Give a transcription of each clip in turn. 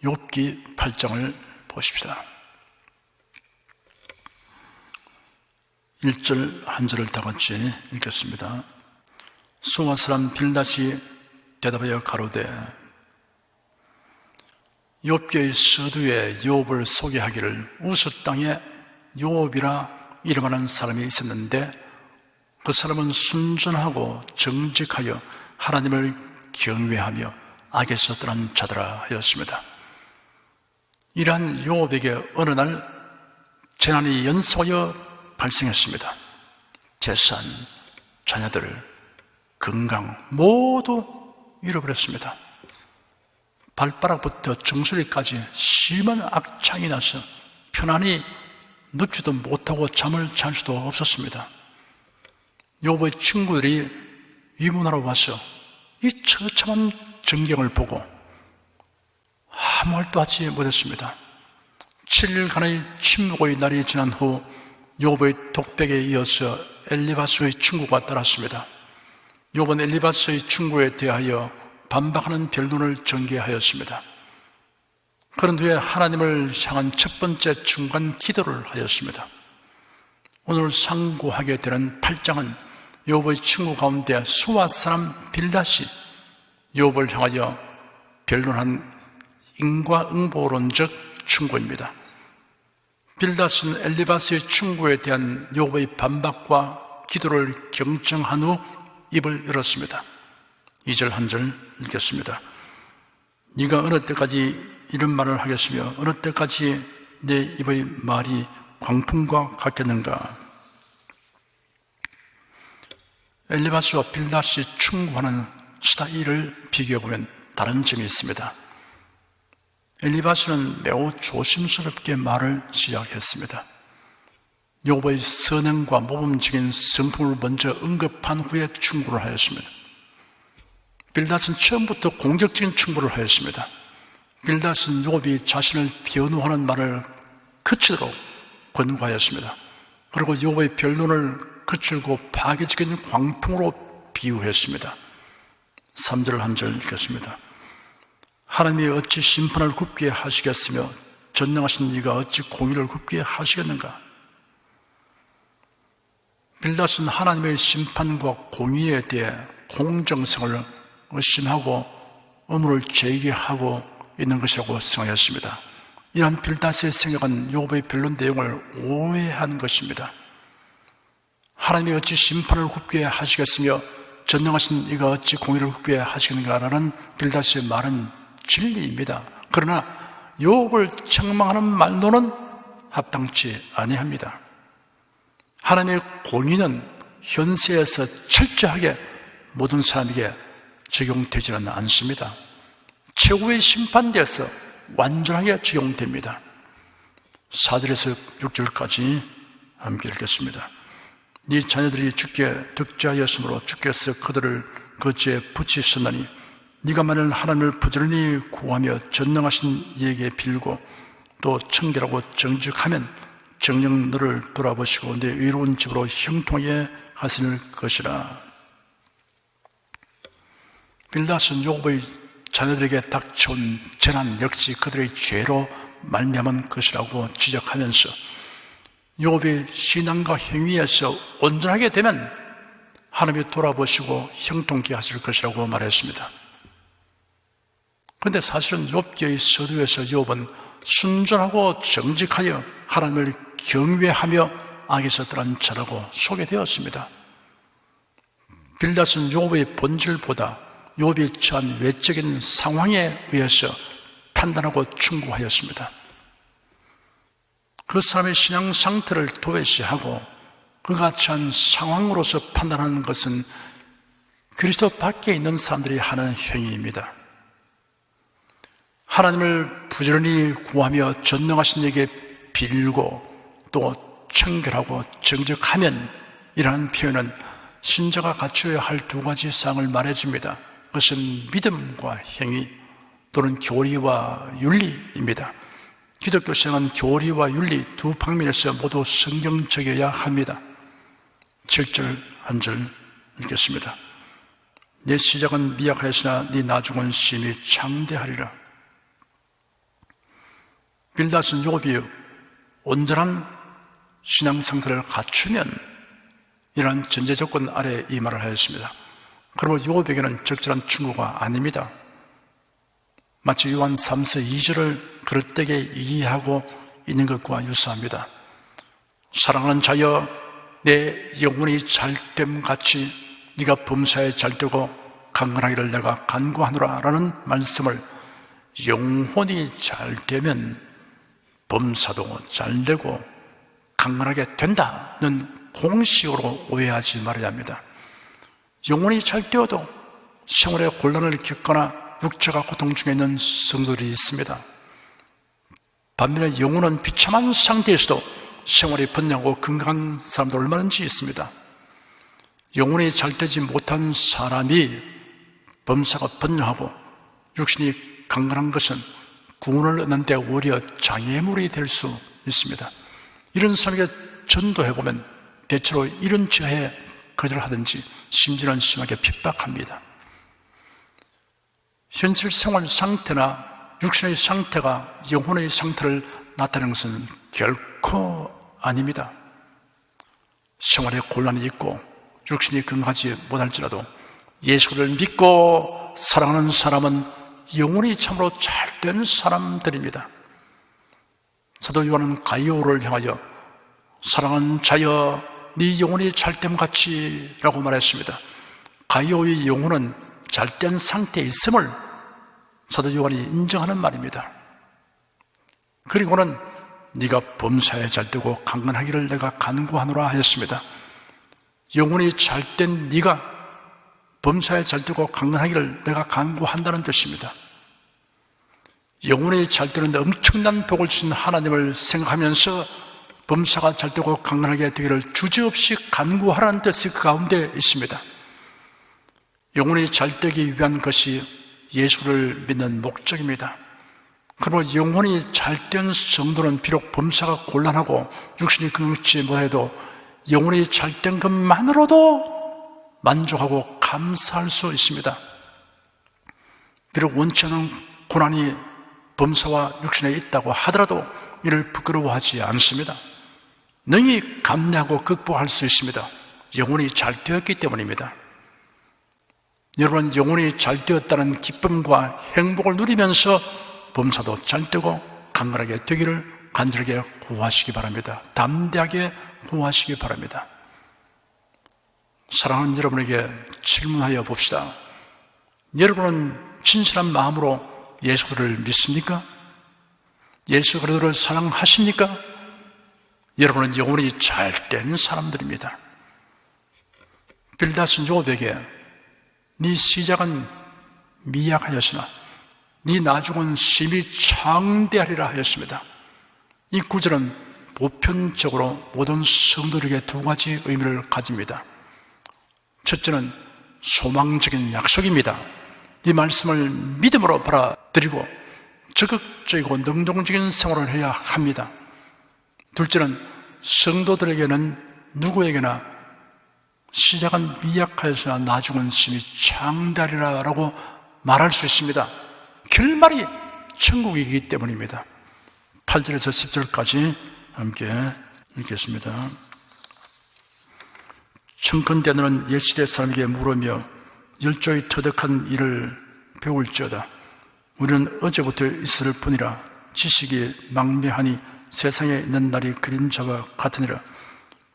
욥기 8장을 보십시다. 1절 한 절을 다 같이 읽겠습니다. 수아 사람 빌닷이 대답하여 가로되 욥기의 서두에 욥을 소개하기를 우스 땅에 욥이라 이름하는 사람이 있었는데 그 사람은 순전하고 정직하여 하나님을 경외하며 악에서 떠난 자더라 하였습니다. 이러한 욥에게 어느 날 재난이 연속하여 발생했습니다. 재산, 자녀들, 건강 모두 잃어버렸습니다. 발바닥부터 정수리까지 심한 악창이 나서 편안히 눕지도 못하고 잠을 잘 수도 없었습니다. 욥의 친구들이 위문하러 와서 이 처참한 전경을 보고 아무 말도 하지 못했습니다. 7일간의 침묵의 날이 지난 후 욥의 독백에 이어서 엘리바스의 친구가 따랐습니다. 욥은 엘리바스의 친구에 대하여 반박하는 변론을 전개하였습니다. 그런 후에 하나님을 향한 첫 번째 중간 기도를 하였습니다. 오늘 상고하게 되는 8장은 욥의 친구 가운데 수아 사람 빌닷이 욥을 향하여 변론한 인과응보론적 충고입니다. 빌닷은 엘리바스의 충고에 대한 욥의 반박과 기도를 경청한 후 입을 열었습니다. 2절 한 절 읽겠습니다. 네가 어느 때까지 이런 말을 하겠으며 어느 때까지 내 입의 말이 광풍과 같겠는가. 엘리바스와 빌닷이 충고하는 스타일을 비교해보면 다른 점이 있습니다. 엘리바스는 매우 조심스럽게 말을 시작했습니다. 욥의 선행과 모범적인 성품을 먼저 언급한 후에 충고를 하였습니다. 빌닷은 처음부터 공격적인 충고를 하였습니다. 빌닷은 욥이 자신을 변호하는 말을 그치도록 권고하였습니다. 그리고 욥의 변론을 거칠고 파괴적인 광풍으로 비유했습니다. 3절 한 절 읽겠습니다. 하나님이 어찌 심판을 굽게 하시겠으며 전능하신 이가 어찌 공의를 굽게 하시겠는가. 빌닷은 하나님의 심판과 공의에 대해 공정성을 의심하고 의문을 제기하고 있는 것이라고 생각했습니다. 이러한 빌닷의 생각은 욥의 변론 내용을 오해한 것입니다. 하나님이 어찌 심판을 굽게 하시겠으며 전능하신 이가 어찌 공의를 굽게 하시겠는가라는 빌닷의 말은 진리입니다. 그러나 욥을 책망하는 말로는 합당치 아니합니다. 하나님의 공의는 현세에서 철저하게 모든 사람에게 적용되지는 않습니다. 최고의 심판대에서 완전하게 적용됩니다. 4절에서 6절까지 함께 읽겠습니다. 네 자녀들이 주께 득죄하였으므로 주께서 그들을 그 죄에 붙이셨나니 네가 만일 하나님을 부지런히 구하며 전능하신 이에게 빌고 또 청결하고 정직하면 정녕 너를 돌아보시고 내 의로운 집으로 형통하게 하실 것이라. 빌닷은 욥의 자녀들에게 닥쳐온 재난 역시 그들의 죄로 말미암은 것이라고 지적하면서 욥의 신앙과 행위에서 온전하게 되면 하나님이 돌아보시고 형통케 하실 것이라고 말했습니다. 그런데 사실은 욥기의 서두에서 욥은 순전하고 정직하여 하나님을 경외하며 악에서 떠난 자라고 소개되었습니다. 빌닷은 욥의 본질보다 욥이 처한 외적인 상황에 의해서 판단하고 충고하였습니다. 그 사람의 신앙 상태를 도외시하고 그가 처한 상황으로서 판단하는 것은 그리스도 밖에 있는 사람들이 하는 행위입니다. 하나님을 부지런히 구하며 전능하신 이에게 빌고 또 청결하고 정직하면 이라는 표현은 신자가 갖추어야 할 두 가지 사항을 말해줍니다. 그것은 믿음과 행위 또는 교리와 윤리입니다. 기독교 신앙은 교리와 윤리 두 방면에서 모두 성경적이어야 합니다. 7절 한 절 읽겠습니다. 내 시작은 미약하였으나 네 나중은 심히 창대하리라. 빌닷은 욥이 온전한 신앙 상태를 갖추면 이러한 전제 조건 아래 이 말을 하였습니다. 그리고 욥에게는 적절한 충고가 아닙니다. 마치 요한 3서 2절을 그릇되게 이해하고 있는 것과 유사합니다. 사랑하는 자여, 내 영혼이 잘됨 같이 네가 범사에 잘되고 강건하기를 내가 간구하노라 라는 말씀을 영혼이 잘되면 범사도 잘되고 강건하게 된다는 공식으로 오해하지 말아야 합니다. 영혼이 잘되어도 생활의 곤란을 겪거나 육체가 고통 중에 있는 성도들이 있습니다. 반면에 영혼은 비참한 상태에서도 생활이 번영하고 건강한 사람도 얼마든지 있습니다. 영혼이 잘되지 못한 사람이 범사가 번영하고 육신이 강건한 것은 구원을 얻는 데 오히려 장애물이 될 수 있습니다. 이런 사람에게 전도해보면 대체로 이런 저해 거절하든지 심지어는 심하게 핍박합니다. 현실 생활 상태나 육신의 상태가 영혼의 상태를 나타내는 것은 결코 아닙니다. 생활에 곤란이 있고 육신이 건강하지 못할지라도 예수를 믿고 사랑하는 사람은 영혼이 참으로 잘된 사람들입니다. 사도 요한은 가이오를 향하여 사랑하는 자여, 네 영혼이 잘됨 같이 라고 말했습니다. 가이오의 영혼은 잘된 상태에 있음을 사도 요한이 인정하는 말입니다. 그리고는 네가 범사에 잘되고 강건하기를 내가 간구하노라 하였습니다. 영혼이 잘된 네가 범사에 잘되고 강건하기를 내가 간구한다는 뜻입니다. 영혼이 잘되는데 엄청난 복을 주신 하나님을 생각하면서 범사가 잘되고 강건하게 되기를 주저없이 간구하라는 뜻이 그 가운데 있습니다. 영혼이 잘되기 위한 것이 예수를 믿는 목적입니다. 그리고 영혼이 잘된 성도는 비록 범사가 곤란하고 육신이 건강치 못해도 영혼이 잘된 것만으로도 만족하고 감사할 수 있습니다. 비록 원치 않은 고난이 범사와 육신에 있다고 하더라도 이를 부끄러워하지 않습니다. 능히 감내하고 극복할 수 있습니다. 영혼이 잘 되었기 때문입니다. 여러분, 영혼이 잘 되었다는 기쁨과 행복을 누리면서 범사도 잘 되고 강건하게 되기를 간절하게 구하시기 바랍니다. 담대하게 구하시기 바랍니다. 사랑하는 여러분에게 질문하여 봅시다. 여러분은 진실한 마음으로 예수 그리스도를 믿습니까? 예수 그리스도를 사랑하십니까? 여러분은 영혼이 잘된 사람들입니다. 빌닷은 욥에게 네 시작은 미약하였으나 네 나중은 심히 창대하리라 하였습니다. 이 구절은 보편적으로 모든 성도들에게 두 가지 의미를 가집니다. 첫째는 소망적인 약속입니다. 이 말씀을 믿음으로 받아들이고 적극적이고 능동적인 생활을 해야 합니다. 둘째는 성도들에게는 누구에게나 시작은 미약하여서나 나중은 심히 창대하리라 라고 말할 수 있습니다. 결말이 천국이기 때문입니다. 8절에서 10절까지 함께 읽겠습니다. 청컨대 너는 옛시대 사람에게 물으며 열조의 터득한 일을 배울지어다. 우리는 어제부터 있을 뿐이라 지식이 망매하니 세상에 있는 날이 그림자와 같으니라.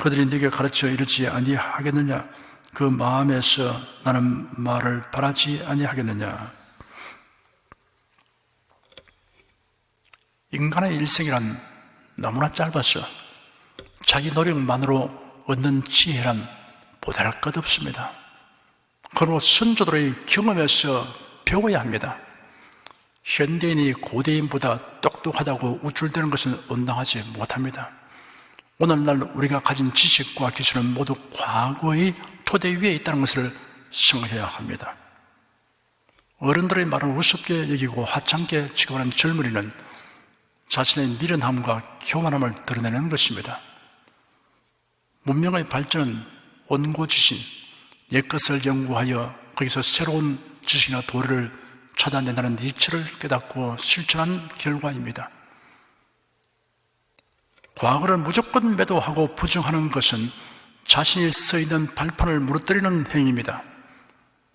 그들이 네게 가르쳐 이르지 아니하겠느냐? 그 마음에서 나는 말을 바라지 아니하겠느냐? 인간의 일생이란 너무나 짧아서 자기 노력만으로 얻는 지혜란 보잘 것 없습니다. 그리고 선조들의 경험에서 배워야 합니다. 현대인이 고대인보다 똑똑하다고 우쭐대는 것은 온당하지 못합니다. 오늘날 우리가 가진 지식과 기술은 모두 과거의 토대 위에 있다는 것을 생각해야 합니다. 어른들의 말을 우습게 여기고 하찮게 취급하는 젊은이는 자신의 미련함과 교만함을 드러내는 것입니다. 문명의 발전은 온고지신, 옛것을 연구하여 거기서 새로운 지식이나 도리를 찾아낸다는 이치를 깨닫고 실천한 결과입니다. 과거를 무조건 매도하고 부정하는 것은 자신이 서 있는 발판을 무너뜨리는 행위입니다.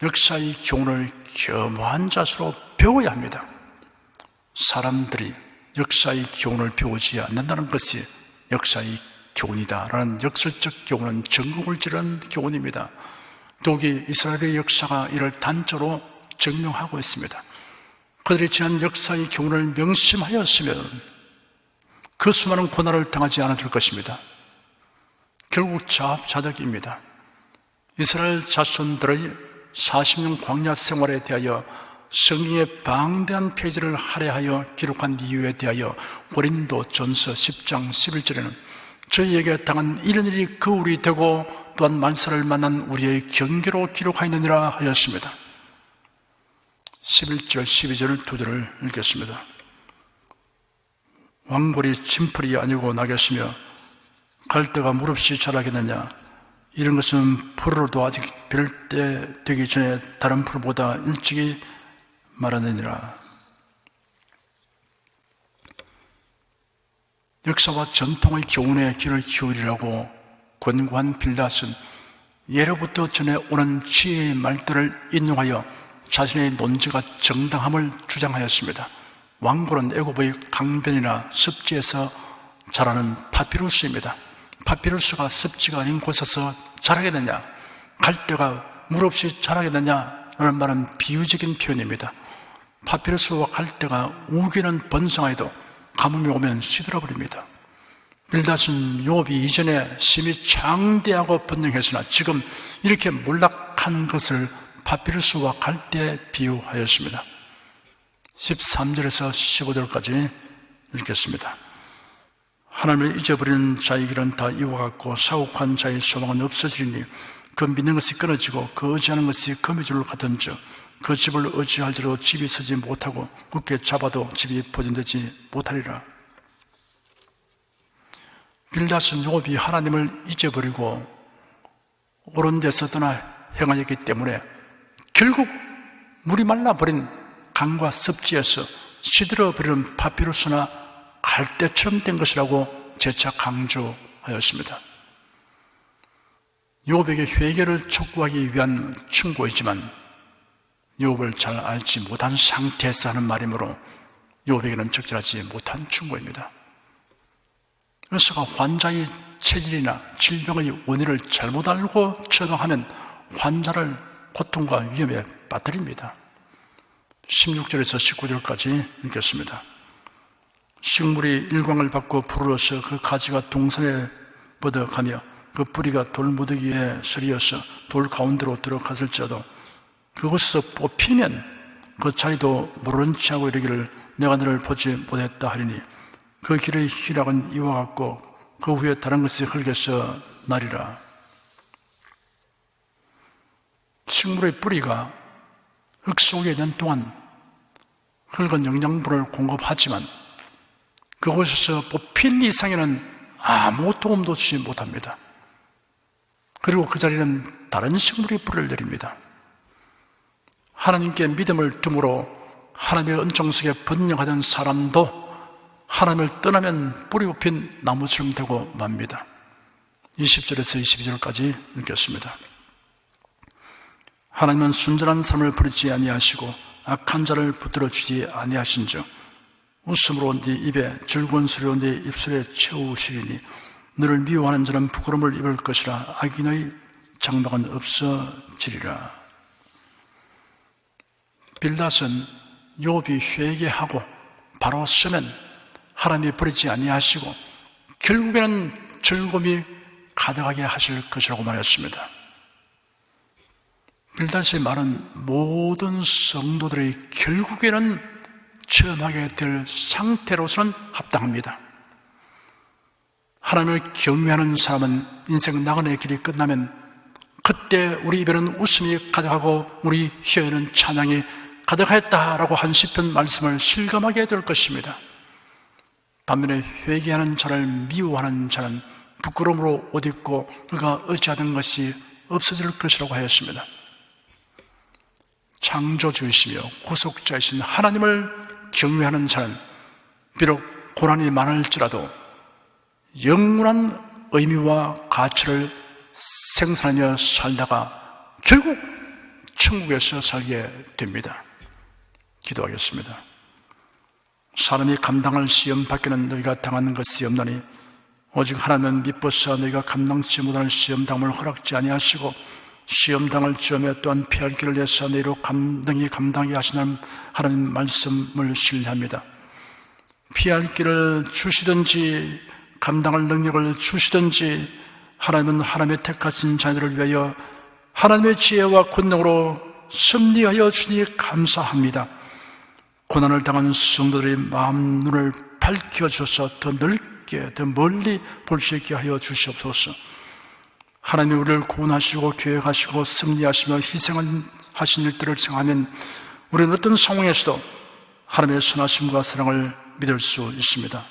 역사의 교훈을 겸허한 자세로 배워야 합니다. 사람들이 역사의 교훈을 배우지 않는다는 것이 역사의 교훈이다라는 역설적 교훈은 전국을 찌르는 교훈입니다. 더욱이 이스라엘의 역사가 이를 단적으로 증명하고 있습니다. 그들이 지난 역사의 교훈을 명심하였으면 그 수많은 고난을 당하지 않았을 것입니다. 결국 자업자득입니다. 이스라엘 자손들의 40년 광야 생활에 대하여 성경의 방대한 페이지를 할애하여 기록한 이유에 대하여 고린도전서 10장 11절에는 저희에게 당한 이런 일이 거울이 되고 또한 만사를 만난 우리의 경계로 기록하였느니라 하였습니다. 11절 12절 두 절을 읽겠습니다. 왕골이 진풀이 아니고 나겠으며 갈대가 무릎시 자라겠느냐. 이런 것은 풀으로도 아직 별 때 되기 전에 다른 풀보다 일찍이 말하느니라. 역사와 전통의 교훈에 귀를 기울이라고 권고한 빌닷은 예로부터 전해 오는 지혜의 말들을 인용하여 자신의 논지가 정당함을 주장하였습니다. 왕골은 애굽의 강변이나 습지에서 자라는 파피루스입니다. 파피루스가 습지가 아닌 곳에서 자라겠느냐, 갈대가 물 없이 자라겠느냐라는 말은 비유적인 표현입니다. 파피루스와 갈대가 우기는 번성하여도 가뭄이 오면 시들어버립니다. 빌닷은 욥이 이전에 심히 장대하고 번영했으나 지금 이렇게 몰락한 것을 파피루스와 갈대에 비유하였습니다. 13절에서 15절까지 읽겠습니다. 하나님을 잊어버리는 자의 길은 다 이와 같고 사곡한 자의 소망은 없어지리니 그 믿는 것이 끊어지고 그 의지하는 것이 거미줄 같은즉 그 집을 의지할지라도 집이 서지 못하고 굳게 잡아도 집이 보존되지 못하리라. 빌닷은 욥이 하나님을 잊어버리고 옳은 데서 떠나 행하였기 때문에 결국 물이 말라버린 강과 습지에서 시들어버리는 파피루스나 갈대처럼 된 것이라고 재차 강조하였습니다. 욥에게 회개를 촉구하기 위한 충고이지만 욥을 잘 알지 못한 상태에서 하는 말이므로 욥에게는 적절하지 못한 충고입니다. 의사가 환자의 체질이나 질병의 원인을 잘못 알고 처방하면 환자를 고통과 위험에 빠뜨립니다. 16절에서 19절까지 읽겠습니다. 식물이 일광을 받고 푸르러서 그 가지가 동산에 뻗어가며 그 뿌리가 돌무더기에 서리어서 돌 가운데로 들어갔을지라도 그곳에서 뽑히면 그 자리도 모른 체하고 이르기를 내가 너를 보지 못했다 하리니 그 길의 희락은 이와 같고 그 후에 다른 것이 흙에서 나리라. 식물의 뿌리가 흙 속에 있는 동안 흙은 영양분을 공급하지만 그곳에서 뽑힌 이상에는 아무 도움도 주지 못합니다. 그리고 그 자리는 다른 식물이 뿌리를 내립니다. 하나님께 믿음을 둠으로 하나님의 은총 속에 번영하던 사람도 하나님을 떠나면 뿌리 뽑힌 나무처럼 되고 맙니다. 20절에서 22절까지 읽겠습니다. 하나님은 순전한 삶을 버리지 아니하시고 악한 자를 붙들어 주지 아니하신즉 웃음으로 네 입에 즐거운 소리로 네 입술에 채우시리니 너를 미워하는 자는 부끄러움을 입을 것이라 악인의 장막은 없어지리라. 빌닷은 욥이 회개하고 바로 서면 하나님이 버리지 아니하시고 결국에는 즐거움이 가득하게 하실 것이라고 말했습니다. 빌닷의 말은 모든 성도들이 결국에는 체험하게 될 상태로서는 합당합니다. 하나님을 경외하는 사람은 인생 나그네의 길이 끝나면 그때 우리 입에는 웃음이 가득하고 우리 혀에는 찬양이 가득하였다라고 한 시편 말씀을 실감하게 될 것입니다. 반면에 회개하는 자를 미워하는 자는 부끄러움으로 옷 입고 그가 의지하던 것이 없어질 것이라고 하였습니다. 창조주이시며 구속자이신 하나님을 경외하는 자는 비록 고난이 많을지라도 영원한 의미와 가치를 생산하며 살다가 결국 천국에서 살게 됩니다. 기도하겠습니다. 사람이 감당할 시험 밖에는 너희가 당하는 것이 없나니 오직 하나님은 미쁘사 너희가 감당치 못할 시험당을 허락지 아니하시고 시험당을 주며 또한 피할 길을 내사 너희로 능히 감당하게 하시는 하나님 말씀을 신뢰합니다. 피할 길을 주시든지 감당할 능력을 주시든지 하나님은 하나님의 택하신 자녀들을 위하여 하나님의 지혜와 권능으로 승리하여 주니 감사합니다. 고난을 당한 성도들의 마음 눈을 밝혀주셔서 더 넓게 더 멀리 볼 수 있게 하여 주시옵소서. 하나님이 우리를 구원하시고 계획하시고 승리하시며 희생하신 일들을 생각하면 우리는 어떤 상황에서도 하나님의 선하심과 사랑을 믿을 수 있습니다.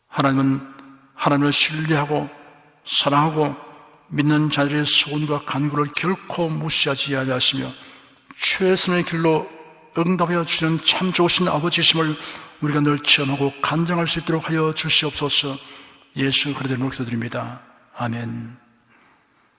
하나님은 하나님을 신뢰하고 사랑하고 믿는 자들의 소원과 간구를 결코 무시하지 아니하시며 최선의 길로 응답하여 주는 참 좋으신 아버지심을 우리가 늘 체험하고 간증할 수 있도록 하여 주시옵소서. 예수 그리스도의 이름으로 기도드립니다. 아멘.